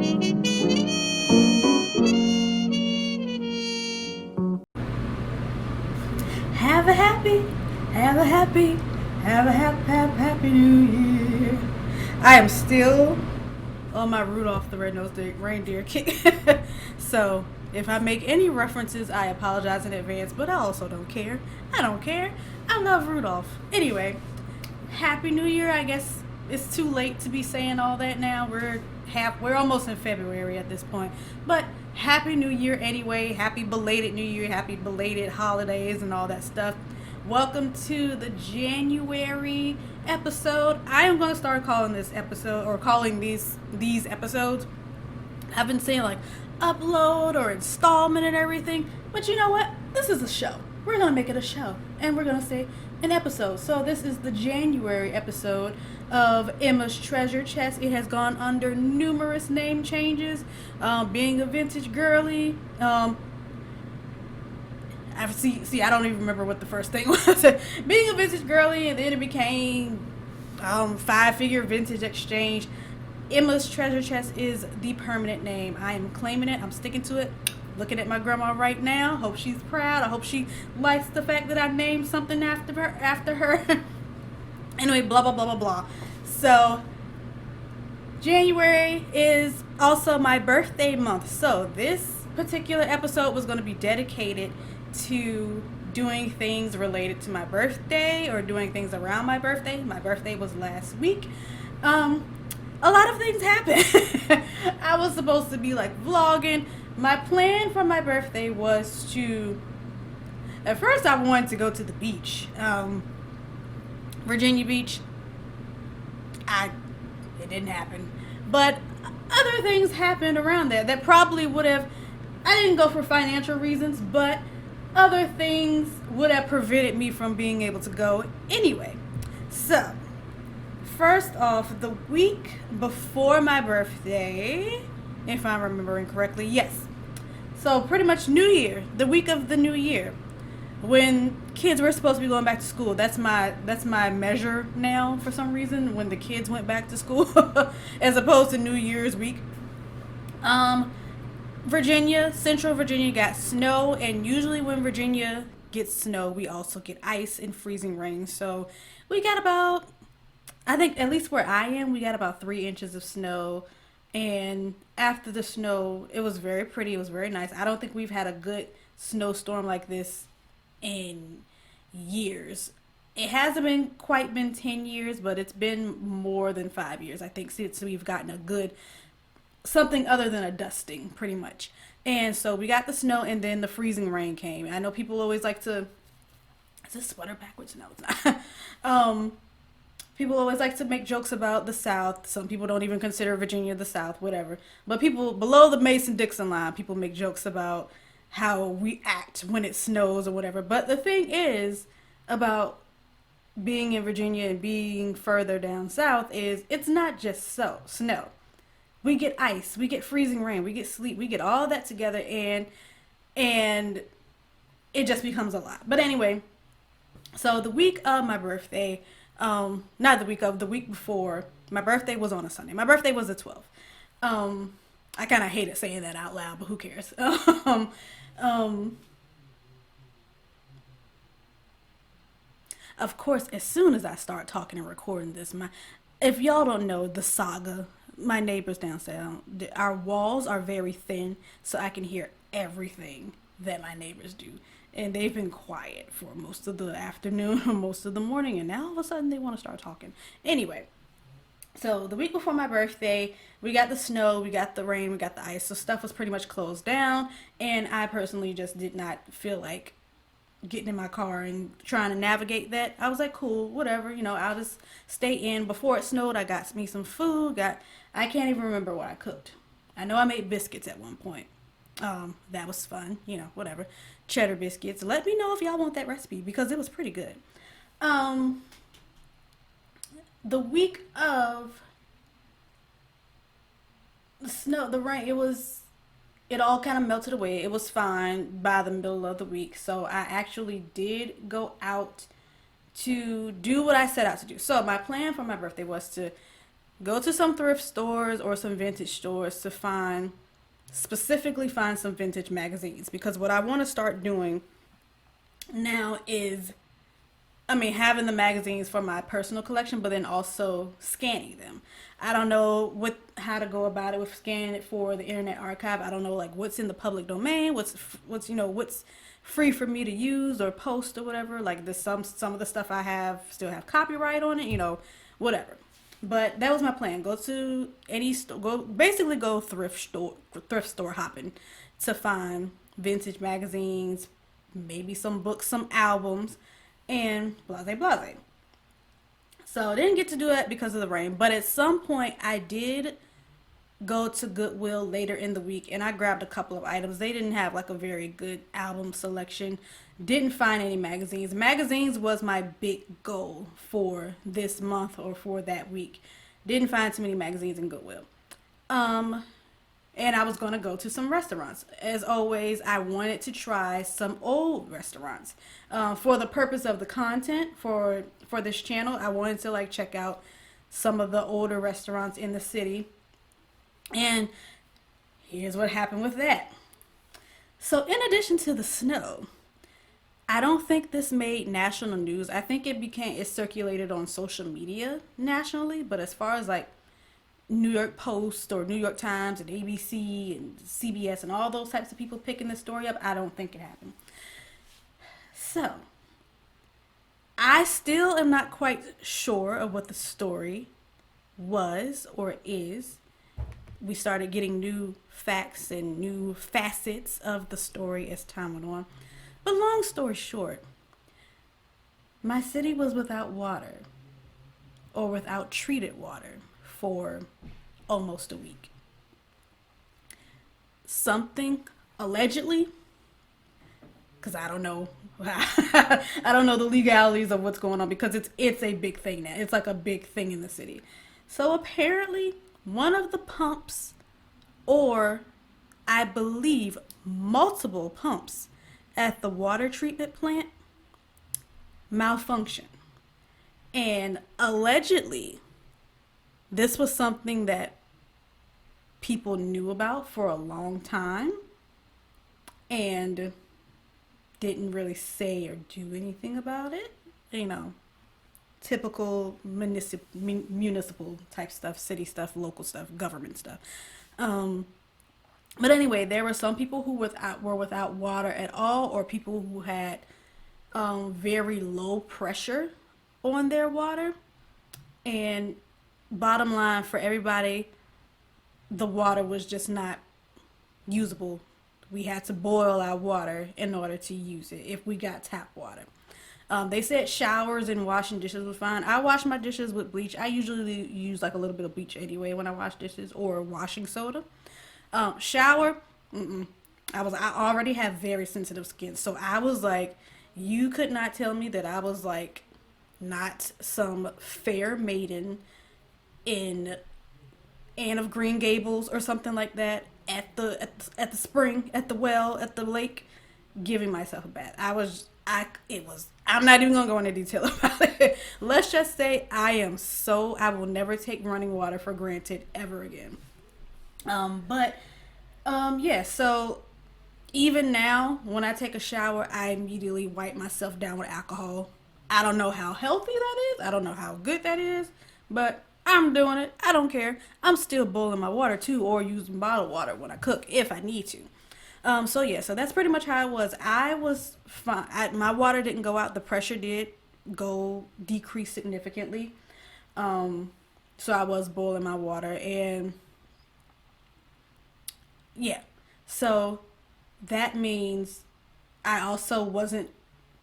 Have a happy, have a happy, happy New Year. I am still on my Rudolph the Red-Nosed Reindeer kick. So if I make any references, I apologize in advance, but I also don't care. I don't care. I love Rudolph. Anyway, Happy New Year. I guess it's too late to be saying all that now. We're almost in February at this point. But Happy New Year anyway. Happy belated New Year. Happy belated holidays and all that stuff. Welcome to the January episode. I am going to start calling this episode, or calling these episodes, I've been saying like upload or installment and everything, but you know what? This is a show. We're going to make it a show, and we're going to say an episode. So this is the January episode of Emma's Treasure Chest. It has gone under numerous name changes. Being a vintage girly. I don't even remember what the first thing was. Being a vintage girly, and then it became five-figure vintage exchange. Emma's Treasure Chest is the permanent name. I am claiming it. I'm sticking to it. Looking at my grandma right now. Hope she's proud. I hope she likes the fact that I named something after her. Anyway, blah, blah, blah, blah, blah. So, January is also my birthday month. So, this particular episode was going to be dedicated to doing things related to my birthday, or doing things around my birthday. My birthday was last week. A lot of things happened. I was supposed to be like vlogging. My plan for my birthday was to, at first I wanted to go to the beach, Virginia Beach. It didn't happen, but other things happened around there that probably would have, I didn't go for financial reasons, but other things would have prevented me from being able to go anyway. So, first off, the week before my birthday, if I'm remembering correctly, yes. So pretty much New Year, the week of the New Year, when kids were supposed to be going back to school. That's my measure now for some reason, when the kids went back to school as opposed to New Year's week. Central Virginia got snow, and usually when Virginia gets snow, we also get ice and freezing rain. So we got about, I think at least where I am, we got about 3 inches of snow. And after the snow, it was very pretty. It was very nice. I don't think we've had a good snowstorm like this in years. It hasn't been 10 years, but it's been more than 5 years, I think, since we've gotten a good, something other than a dusting, pretty much. And so we got the snow, and then the freezing rain came. I know people always like to, is this sweater backwards? No, it's not. People always like to make jokes about the South. Some people don't even consider Virginia the South, whatever. But people below the Mason-Dixon line, people make jokes about how we act when it snows or whatever. But the thing is about being in Virginia and being further down south is it's not just snow. We get ice, we get freezing rain, we get sleet, we get all that together, and it just becomes a lot. But anyway, so the week of my birthday, not the week of, the week before, my birthday was on a Sunday. My birthday was the 12th. I kind of hated saying that out loud, but who cares? Of course, as soon as I start talking and recording this, if y'all don't know the saga, my neighbors downstairs, our walls are very thin, so I can hear everything that my neighbors do. And they've been quiet for most of the afternoon or most of the morning, and now all of a sudden they want to start talking. Anyway, so the week before my birthday, we got the snow, we got the rain, we got the ice, so stuff was pretty much closed down, and I personally just did not feel like getting in my car and trying to navigate that. I was like, cool, whatever, I'll just stay in. Before it snowed, I got me some food, I can't even remember what I cooked. I know I made biscuits at one point. That was fun, whatever. Cheddar biscuits. Let me know if y'all want that recipe, because it was pretty good. The week of the snow, the rain, it all kind of melted away. It was fine by the middle of the week. So I actually did go out to do what I set out to do. So my plan for my birthday was to Go to some thrift stores or some vintage stores to specifically find some vintage magazines, because what I want to start doing now is, I mean, having the magazines for my personal collection, but then also scanning them. I don't know how to go about it with scanning it for the Internet Archive. I don't know like what's in the public domain, what's free for me to use or post or whatever. Like this, some of the stuff I have still have copyright on it, whatever. But that was my plan. Go to any store, go thrift store hopping to find vintage magazines, maybe some books, some albums, and blase blase. So I didn't get to do that because of the rain, but at some point I did go to Goodwill later in the week and I grabbed a couple of items. They didn't have like a very good album selection. Didn't find any magazines. Magazines was my big goal for this month or for that week. Didn't find too many magazines in Goodwill. Um, and I was going to go to some restaurants. As always, I wanted to try some old restaurants. For the purpose of the content for this channel, I wanted to like check out some of the older restaurants in the city. And here's what happened with that. So in addition to the snow, I don't think this made national news. I think it circulated on social media nationally, but as far as like New York Post or New York Times and ABC and CBS and all those types of people picking the story up, I don't think it happened. So, I still am not quite sure of what the story was or is. We started getting new facts and new facets of the story as time went on. But long story short, my city was without water or without treated water for almost a week. Something allegedly, because I don't know, I don't know the legalities of what's going on, because it's a big thing now. It's like a big thing in the city. So apparently, one of the pumps, or I believe multiple pumps at the water treatment plant malfunctioned. And allegedly, this was something that people knew about for a long time and didn't really say or do anything about it. Typical municipal type stuff, city stuff, local stuff, government stuff. But anyway, there were some people who were without water at all, or people who had very low pressure on their water. And bottom line for everybody, the water was just not usable. We had to boil our water in order to use it if we got tap water. They said showers and washing dishes was fine. I wash my dishes with bleach. I usually use like a little bit of bleach anyway when I wash dishes, or washing soda. Shower, mm-mm. I already have very sensitive skin, so I was like, you could not tell me that I was like not some fair maiden in Anne of Green Gables or something like that at the spring, at the well, at the lake, giving myself a bath. I'm not even gonna go into detail about it. Let's just say I will never take running water for granted ever again. Yeah, so even now, when I take a shower, I immediately wipe myself down with alcohol. I don't know how healthy that is. I don't know how good that is, but I'm doing it. I don't care. I'm still boiling my water too, or using bottled water when I cook if I need to. So that's pretty much how it was. I was fine. My water didn't go out. The pressure did decrease significantly. So I was boiling my water, and yeah. So that means I also wasn't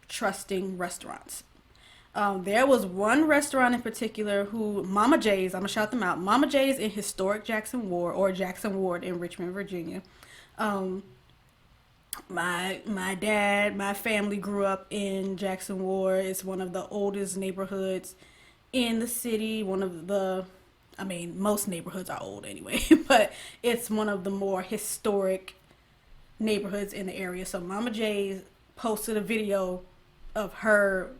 trusting restaurants. There was one restaurant in particular who, Mama J's, I'm gonna shout them out. Mama J's in historic Jackson Ward, or Jackson Ward in Richmond, Virginia. Um, my dad, my family grew up in Jackson Ward. It's one of the oldest neighborhoods in the city. Most neighborhoods are old anyway, but it's one of the more historic neighborhoods in the area. So Mama J's posted a video of her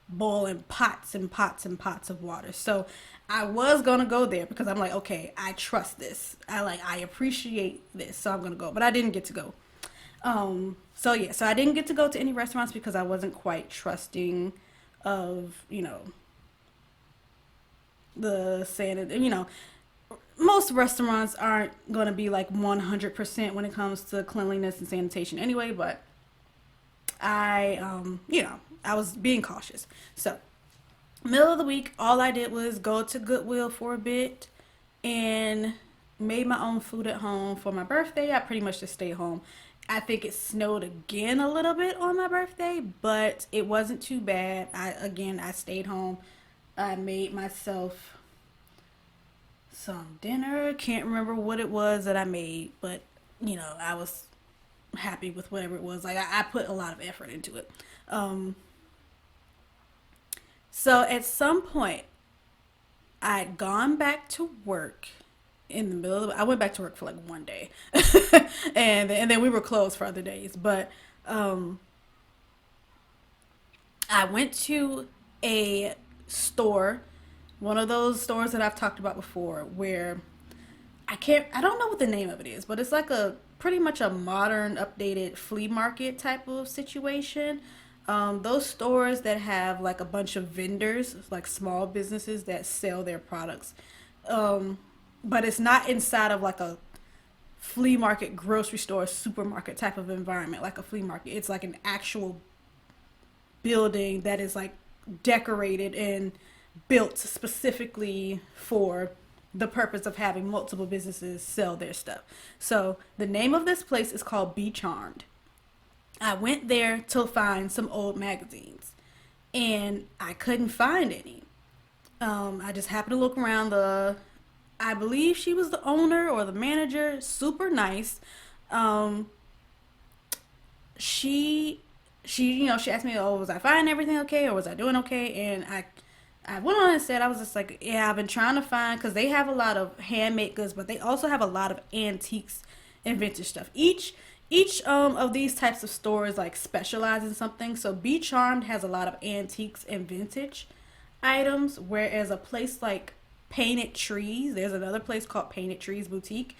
boiling pots and pots and pots of water. So I was gonna go there because I'm like, okay, I trust this. I appreciate this, so I'm gonna go. But I didn't get to go. So yeah, so I didn't get to go to any restaurants because I wasn't quite trusting of, the sanity. Most restaurants aren't gonna be like 100% when it comes to cleanliness and sanitation anyway. But I was being cautious. So middle of the week, all I did was go to Goodwill for a bit and made my own food at home for my birthday. I pretty much just stayed home. I think it snowed again a little bit on my birthday, but it wasn't too bad. I stayed home. I made myself some dinner. Can't remember what it was that I made, but I was happy with whatever it was. Like I put a lot of effort into it. Um, so at some point, I'd gone back to work in the middle of I went back to work for like one day, and then we were closed for other days. But um, I went to a store, one of those stores that I've talked about before, where I don't know what the name of it is, but it's like a pretty much a modern, updated flea market type of situation. Those stores that have like a bunch of vendors, like small businesses that sell their products. Um, but it's not inside of like a flea market, grocery store, supermarket type of environment, like a flea market. It's like an actual building that is like decorated and built specifically for the purpose of having multiple businesses sell their stuff. So the name of this place is called Be Charmed. I went there to find some old magazines and I couldn't find any. I just happened to look around. I believe she was the owner or the manager, super nice. Um, she she asked me, oh, was I finding everything okay or was I doing okay? And I went on and said, I was just like, yeah, I've been trying to find, because they have a lot of handmade goods, but they also have a lot of antiques and vintage stuff. Each of these types of stores like specialize in something. So Be Charmed has a lot of antiques and vintage items, whereas a place like Painted Trees, there's another place called Painted Trees boutiques.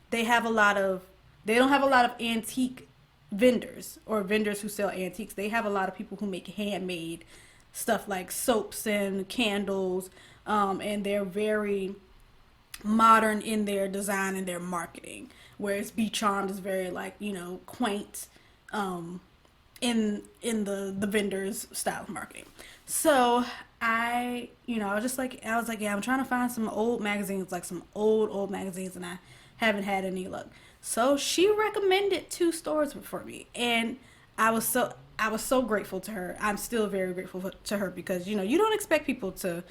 They have a lot of, they don't have a lot of antique vendors or vendors who sell antiques. They have a lot of people who make handmade stuff like soaps and candles, and they're very modern in their design and their marketing. Whereas Be Charmed is very like quaint, um, in the vendors style of marketing. So I was like, yeah, I'm trying to find some old magazines, like some old magazines, and I haven't had any luck. So she recommended two stores for me, and I was so grateful to her. I'm still very grateful to her because you don't expect people to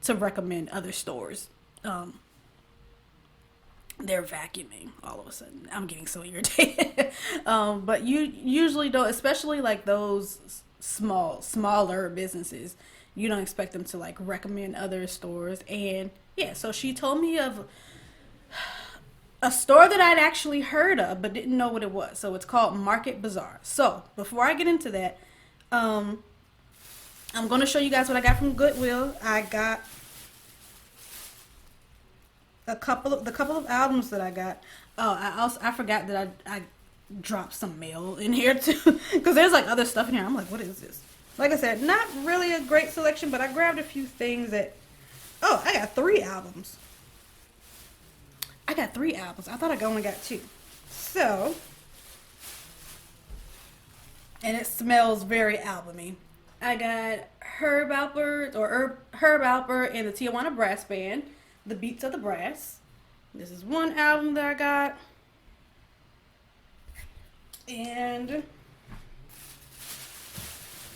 recommend other stores. Um, they're vacuuming all of a sudden. I'm getting so irritated. But you usually don't, especially like those smaller businesses. You don't expect them to like recommend other stores. And yeah, so she told me of a store that I'd actually heard of but didn't know what it was. So it's called Market Bazaar. So before I get into that, um, I'm going to show you guys what I got from Goodwill. I got the couple of albums that I got. Oh, I forgot that I dropped some mail in here too because there's like other stuff in here. I'm like, what is this? Like I said, not really a great selection, but I grabbed a few things that. Oh, I got three albums. I got three albums. I thought I only got two. So, and it smells very albumy. I got Herb Alpert or Herb Alpert and the Tijuana Brass Band, The Beats of the Brass. This is one album that I got. And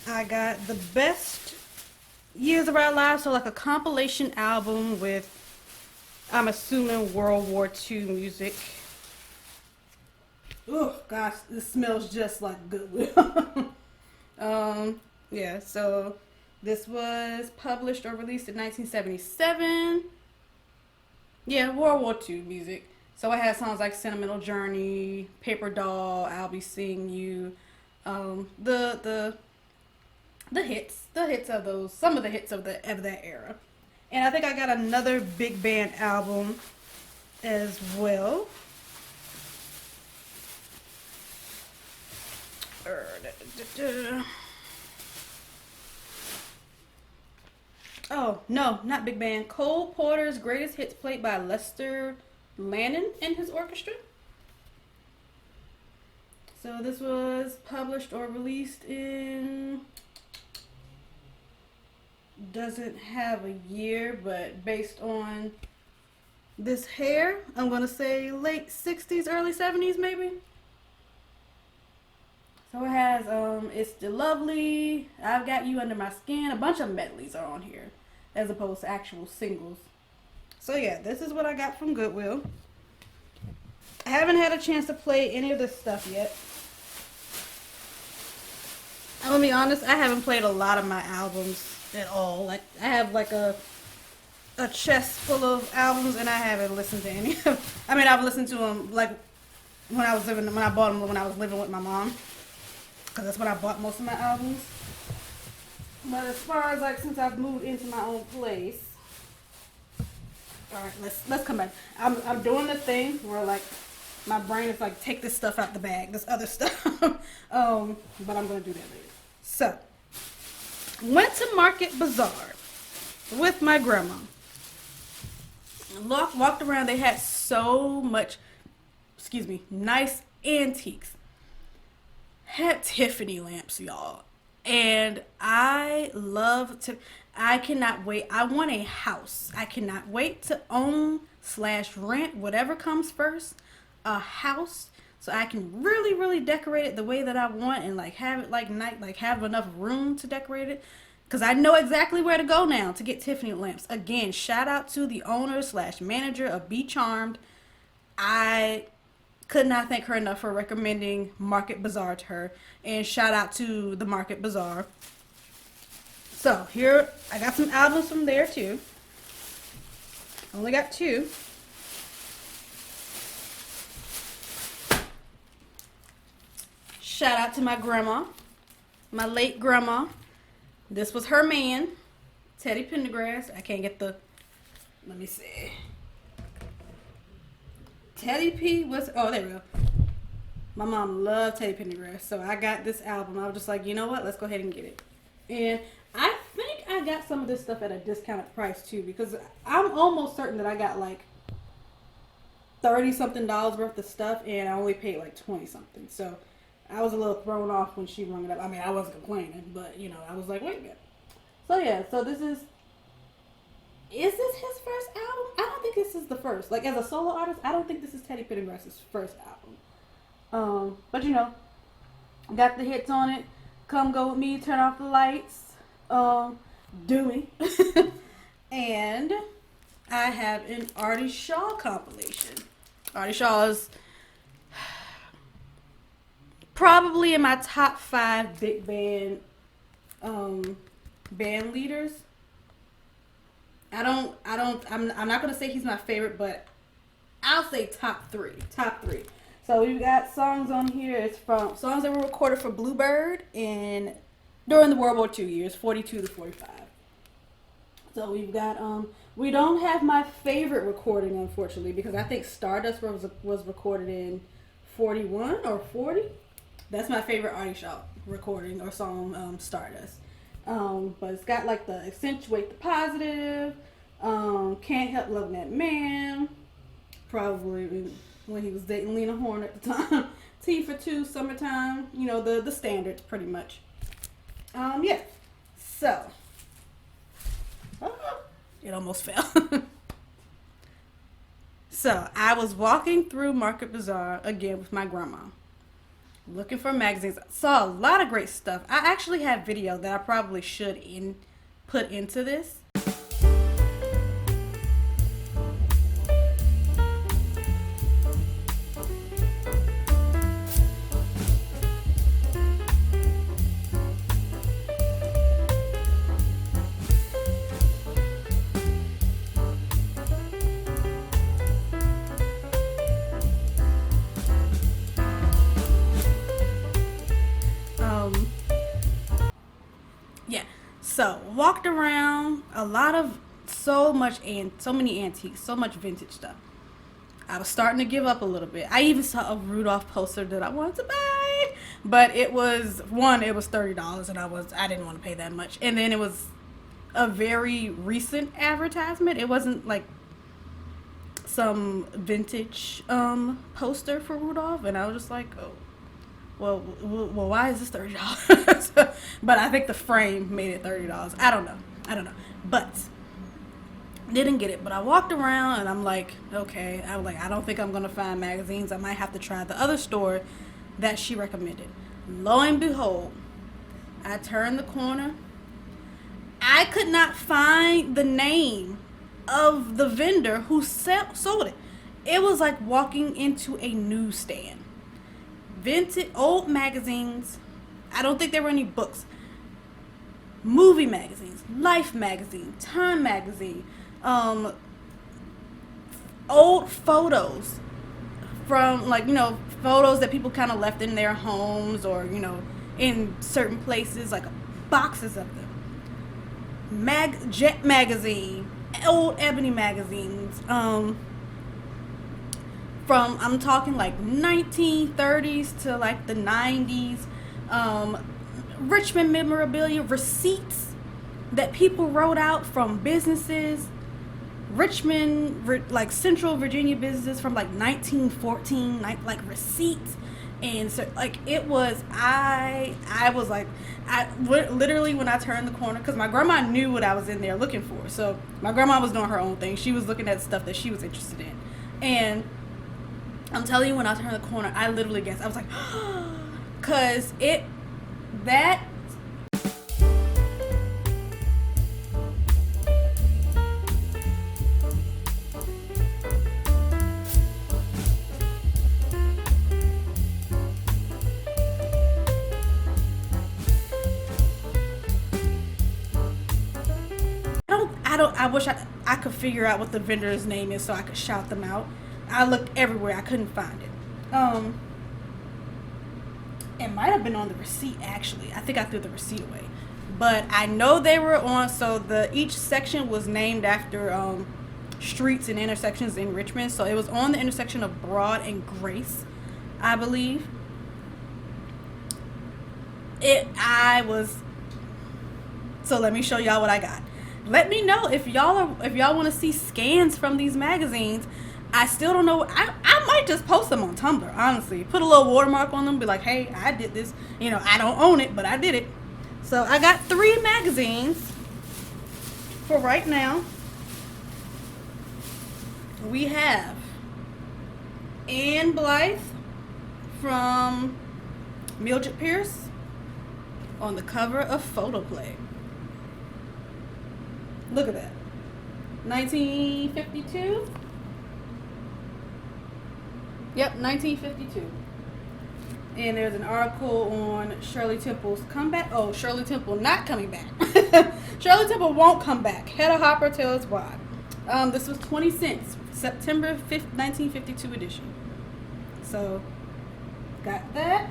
I got The Best Years of Our Lives, so like a compilation album with, I'm assuming, World War II music. Oh gosh, this smells just like Goodwill. Yeah, so this was published or released in 1977. Yeah, World War II music. So it has songs like Sentimental Journey, Paper Doll, I'll Be Seeing You, the hits of those, some of the hits of that era. And I think I got another big band album as well. Oh, no, not big band. Cole Porter's Greatest Hits played by Lester Lannon and his orchestra. So this was published or released in, doesn't have a year, but based on this hair, I'm gonna say late 60s, early 70s maybe. So it has It's Still Lovely, I've Got You Under My Skin, a bunch of medleys are on here as opposed to actual singles. So yeah, this is what I got from Goodwill. I haven't had a chance to play any of this stuff yet. I'm gonna be honest, I haven't played a lot of my albums at all. Like I have like a chest full of albums, and I haven't listened to any of them. I mean, I've listened to them like when I bought them when I was living with my mom, because that's when I bought most of my albums. But as far as like since I've moved into my own place, all right, let's come back. I'm doing the thing where like my brain is like take this stuff out the bag, this other stuff. But I'm gonna do that later. So went to Market Bazaar with my grandma. Walked around. They had so much, nice antiques. Had Tiffany lamps, y'all. And I love to, I cannot wait. I want a house. I cannot wait to own / rent, whatever comes first, a house so I can really, really decorate it the way that I want and like have it like have enough room to decorate it. Because I know exactly where to go now to get Tiffany lamps. Again, shout out to the owner / manager of Be Charmed. I could not thank her enough for recommending Market Bazaar to her. And shout out to the Market Bazaar. So here, I got some albums from there too. Only got 2. Shout out to my grandma, my late grandma. This was her man, Teddy Pendergrass. I can't get the, let me see. Teddy P was, oh, there we go. My mom loved Teddy Pendergrass, so I got this album. I was just like, you know what? Let's go ahead and get it. And I think I got some of this stuff at a discounted price too, because I'm almost certain that I got like $30-something worth of stuff, and I only paid like 20-something. So I was a little thrown off when she rung it up. I mean, I wasn't complaining, but you know, I was like, wait a minute. So yeah, so this is this his first album? I don't think this is the first. Like as a solo artist, I don't think this is Teddy Pendergrass's first album. But you know, got the hits on it. Come Go With Me, Turn Off the Lights, Do Me. And I have an Artie Shaw compilation. Artie Shaw is probably in my top 5 big band band leaders. I'm not gonna say he's my favorite, but I'll say top 3. So we've got songs on here. It's from songs that were recorded for Bluebird during the World War II years, 42 to 45. So we've got we don't have my favorite recording, unfortunately, because I think Stardust was recorded in 41 or 40. That's my favorite Artie Shaw recording or song, Stardust. But it's got like the Accentuate the Positive, Can't Help Loving That Man, probably when he was dating Lena Horne at the time, T for Two, Summertime, you know, the standards pretty much. Yeah, so, it almost fell. So, I was walking through Market Bazaar again with my grandma, looking for magazines. Saw a lot of great stuff. I actually have video that I probably should put into this. Yeah, so walked around, a lot of so many antiques, so much vintage stuff. I was starting to give up a little bit. I even saw a Rudolph poster that I wanted to buy, but it was $30, and I didn't want to pay that much. And then it was a very recent advertisement. It wasn't like some vintage poster for Rudolph, and I was just like, oh, well, why is this $30? But I think the frame made it $30. I don't know, but didn't get it. But I walked around and I'm like, okay, I don't think I'm gonna find magazines. I might have to try the other store that she recommended. Lo and behold, I turned the corner. I could not find the name of the vendor who sold it. It was like walking into a newsstand. Vintage old magazines. I don't think there were any books. Movie magazines, Life magazine, Time magazine, old photos from, like, photos that people kind of left in their homes, or in certain places, like boxes of them. Jet magazine, old ebony magazines, from, I'm talking like 1930s to like the 90s, Richmond memorabilia, receipts that people wrote out from businesses, like Central Virginia businesses from like 1914, like receipts. And so, like, it was, I was like, literally when I turned the corner, because my grandma knew what I was in there looking for. So my grandma was doing her own thing. She was looking at stuff that she was interested in. And I'm telling you, when I turned the corner, I literally guessed. I was like, because that I wish I could figure out what the vendor's name is so I could shout them out. I looked everywhere. I couldn't find it. It might have been on the receipt, actually. I think I threw the receipt away. But I know they were on, so each section was named after streets and intersections in Richmond. So it was on the intersection of Broad and Grace, I believe. So let me show y'all what I got. Let me know if y'all want to see scans from these magazines. I still don't know. I might just post them on Tumblr, honestly. Put a little watermark on them, be like, hey, I did this. I don't own it, but I did it. So I got 3 magazines for right now. We have Anne Blythe from Mildred Pierce on the cover of Photoplay. Look at that. 1952. Yep, 1952. And there's an article on Shirley Temple's comeback. Oh, Shirley Temple not coming back. Shirley Temple won't come back. Hedda Hopper tells why. This was 20 cents. September 5th, 1952 edition. So, got that.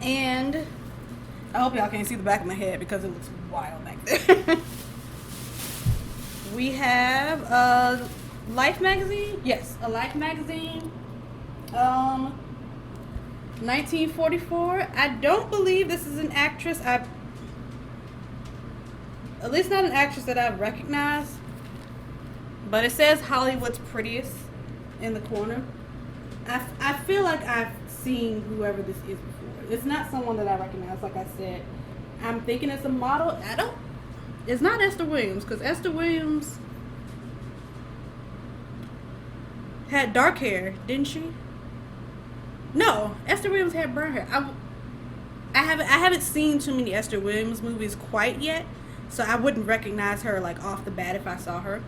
And I hope y'all can't see the back of my head because it looks wild back there. We have a Life magazine. Yes, a Life magazine. 1944. I don't believe this is an actress. At least not an actress that I recognize. But it says Hollywood's Prettiest in the corner. I feel like I've seen whoever this is before. It's not someone that I recognize, like I said. I'm thinking it's a model. It's not Esther Williams, because Esther Williams had dark hair, didn't she? No, Esther Williams had brown hair. I haven't seen too many Esther Williams movies quite yet, so I wouldn't recognize her like off the bat if I saw her.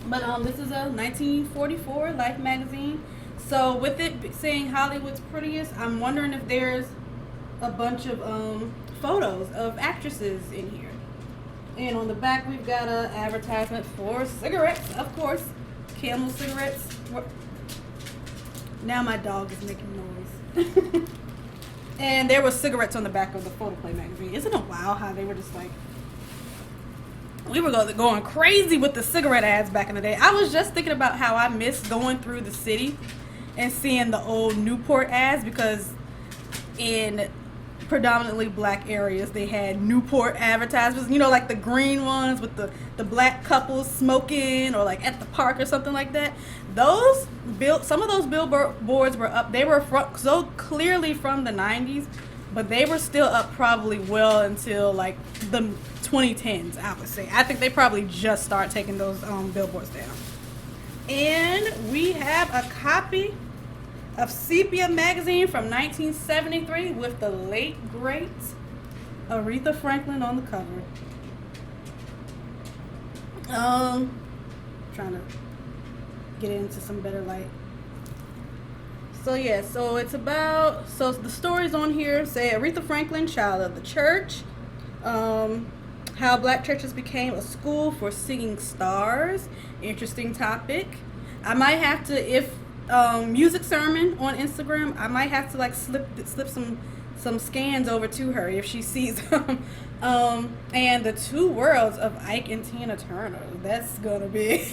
But this is a 1944 Life magazine. So with it saying Hollywood's Prettiest, I'm wondering if there's a bunch of photos of actresses in here. And on the back we've got an advertisement for cigarettes, of course. Camel cigarettes. Now my dog is making noise. And there were cigarettes on the back of the photoplay magazine. Isn't it wild how they were just like, we were going crazy with the cigarette ads back in the day. I was just thinking about how I miss going through the city and seeing the old Newport ads, because in predominantly black areas they had Newport advertisements, you know, like the green ones with the black couples smoking, or like at the park or something like that. Those some of those billboards were up, they were so clearly from the 90s, but they were still up probably well until like the 2010s, I would say. I think they probably just started taking those billboards down. And we have a copy of Sepia magazine from 1973 with the late great Aretha Franklin on the cover. Trying to get into some better light. So yeah, so it's about, so the stories on here say Aretha Franklin, child of the church, how black churches became a school for singing stars. Interesting topic. I might have to, if music sermon on Instagram, I might have to like slip some scans over to her if she sees them. And the two worlds of Ike and Tina Turner. That's gonna be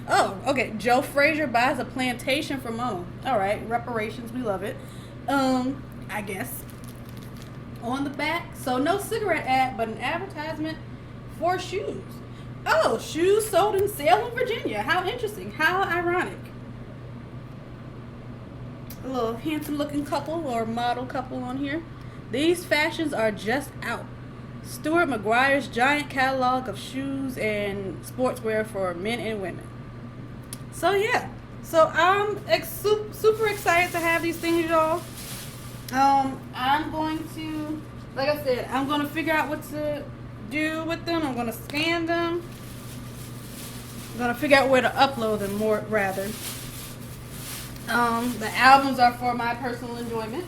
oh, okay. Joe Frazier buys a plantation for Mama. All right, reparations, we love it. I guess. On the back, so no cigarette ad, but an advertisement for shoes. Oh, shoes sold in Salem, Virginia. How interesting. How ironic. A little handsome looking couple or model couple on here. These fashions are just out. Stuart McGuire's giant catalog of shoes and sportswear for men and women. So yeah. So I'm super excited to have these things, y'all. I'm going to, like I said, I'm going to figure out what to do with them. I'm going to scan them. I'm going to figure out where to upload them more, rather. The albums are for my personal enjoyment.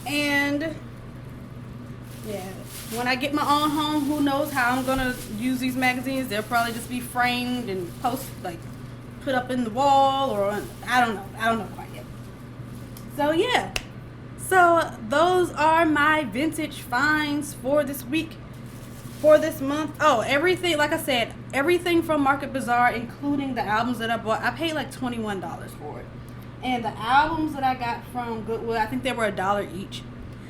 And yeah, when I get my own home, who knows how I'm going to use these magazines. They'll probably just be framed and put up in the wall, or I don't know quite yet. So yeah, so those are my vintage finds for this week, for this month. Oh, everything, like I said, everything from Market Bazaar, including the albums that I bought. I paid like $21 for it. And the albums that I got from Goodwill, I think they were $1 each.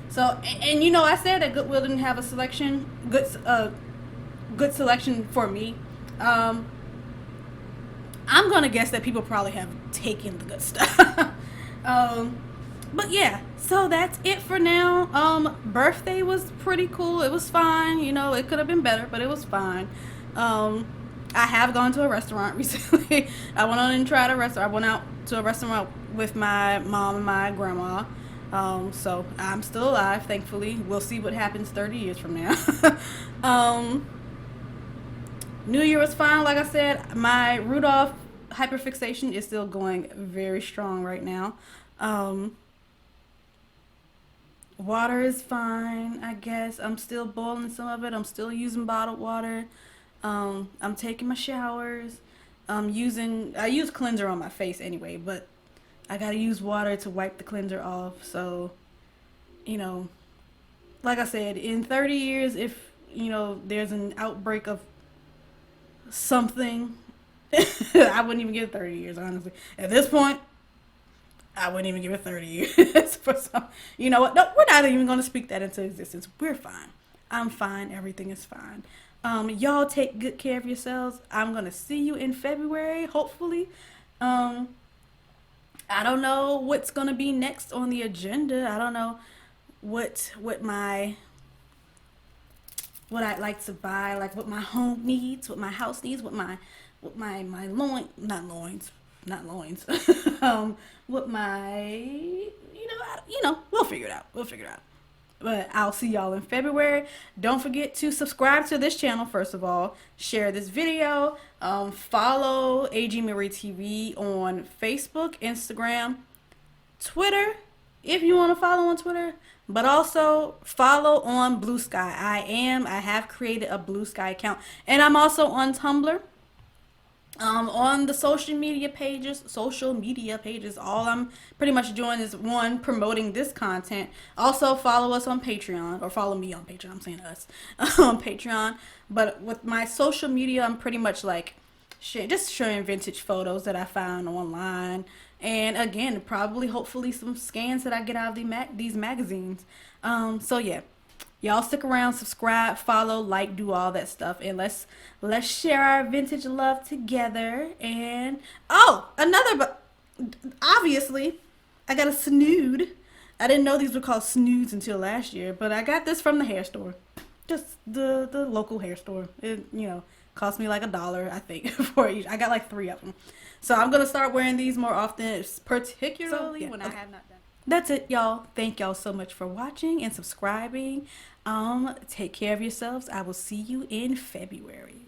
So, and you know, I said that Goodwill didn't have a selection, good selection for me. I'm gonna guess that people probably have taken the good stuff. But yeah, so that's it for now. Birthday was pretty cool. It was fine. You know, it could have been better, but it was fine. I have gone to a restaurant recently. I went on and tried a restaurant. I went out to a restaurant with my mom and my grandma. So I'm still alive, thankfully. We'll see what happens 30 years from now. New Year was fine. Like I said, my Rudolph hyperfixation is still going very strong right now. Water is fine, I guess. I'm still boiling some of it. I'm still using bottled water. I'm taking my showers. I use cleanser on my face anyway, but I gotta use water to wipe the cleanser off. So, you know, like I said, in 30 years, if, you know, there's an outbreak of something, I wouldn't even give it 30 years, honestly. At this point, I wouldn't even give it 30 years for some. You know what? No, we're not even going to speak that into existence. We're fine. I'm fine. Everything is fine. Y'all take good care of yourselves. I'm going to see you in February, hopefully. I don't know what's going to be next on the agenda. I don't know what I'd like to buy, like what my home needs, what my house needs, what my not loins. What my, we'll figure it out. But I'll see y'all in February. Don't forget to subscribe to this channel, first of all. Share this video. Follow AG Marie TV on Facebook, Instagram, Twitter, if you want to follow on Twitter. But also follow on Blue Sky. I have created a Blue Sky account. And I'm also on Tumblr. On the social media pages, all I'm pretty much doing is one, promoting this content. Also, follow us on Patreon, or follow me on Patreon. I'm saying us on Patreon. But with my social media, I'm pretty much like just showing vintage photos that I found online, and again, probably, hopefully, some scans that I get out of these magazines. So yeah, y'all stick around, subscribe, follow, like, do all that stuff, and let's share our vintage love together. And oh, another, but obviously, I got a snood. I didn't know these were called snoods until last year, but I got this from the hair store, just the local hair store. It cost me like $1, I think, for each. I got like 3 of them, so I'm gonna start wearing these more often, particularly So, yeah, when I okay. have not done. That's it, y'all. Thank y'all so much for watching and subscribing. Take care of yourselves. I will see you in February.